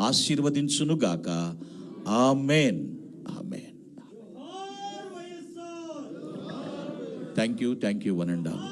ఆశీర్వదించునుగాక. ఆమేన్. ఆమేన్. Thank you one and all.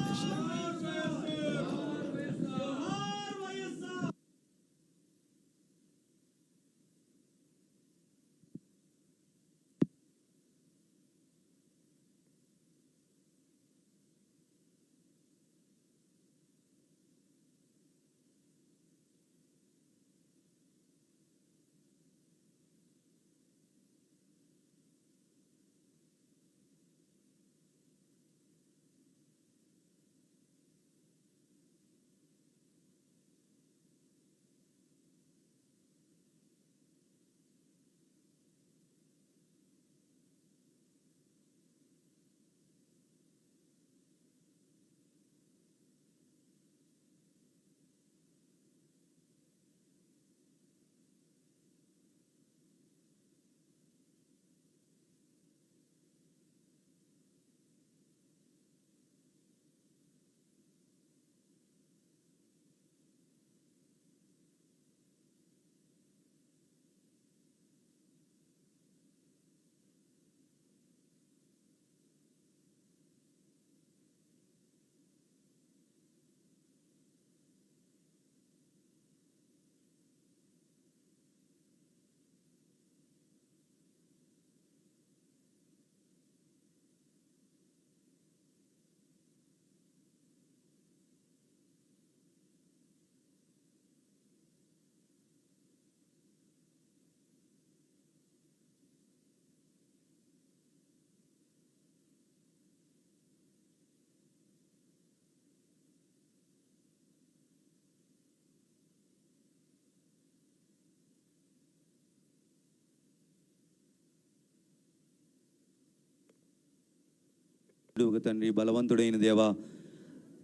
తండ్రి, బలవంతుడైన దేవా,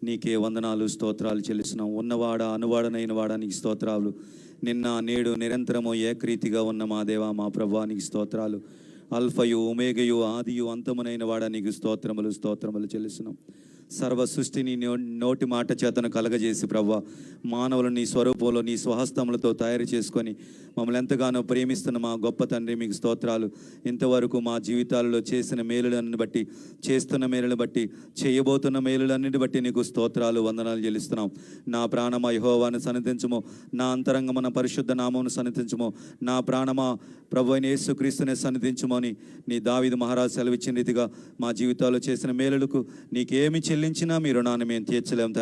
నీకే వందనాలు, స్తోత్రాలు చెల్లిస్తున్నాం. ఉన్నవాడా, అనువాడనైన వాడా, నీకు స్తోత్రాలు. నిన్న నేడు నిరంతరము ఏకరీతిగా ఉన్న మా దేవా, మా ప్రభువా, నీకు స్తోత్రాలు. అల్ఫయు ఒమేగయు ఆదియు అంతమునైన వాడా, నీకు స్తోత్రములు చెల్లిస్తున్నాం. సర్వ సృష్టిని నోటి మాట చేతను కలగజేసి ప్రభువా, మానవులను నీ స్వరూపంలో నీ స్వహస్తములతో తయారు చేసుకొని మమ్మల్ని ఎంతగానో ప్రేమిస్తున్న మా గొప్ప తండ్రి, మీకు స్తోత్రాలు. ఇంతవరకు మా జీవితాలలో చేసిన మేలులన్నీ బట్టి, చేస్తున్న మేలులను బట్టి, చేయబోతున్న మేలులన్నిటి బట్టి నీకు స్తోత్రాలు, వందనాలు చెల్లిస్తున్నాం. నా ప్రాణమా యెహోవాను సన్నిధించుము, నా అంతరంగమున పరిశుద్ధ నామమును సన్నిధించుము, నా ప్రాణమా ప్రభువైన యేసుక్రీస్తునే సన్నిధించుమని నీ దావీదు మహారాజు సెలవిచ్చిన రీతిగా మా జీవితాల్లో చేసిన మేలులకు నీకేమి చెల్లించినా మీ రుణాన్ని మేము తీర్చలేము.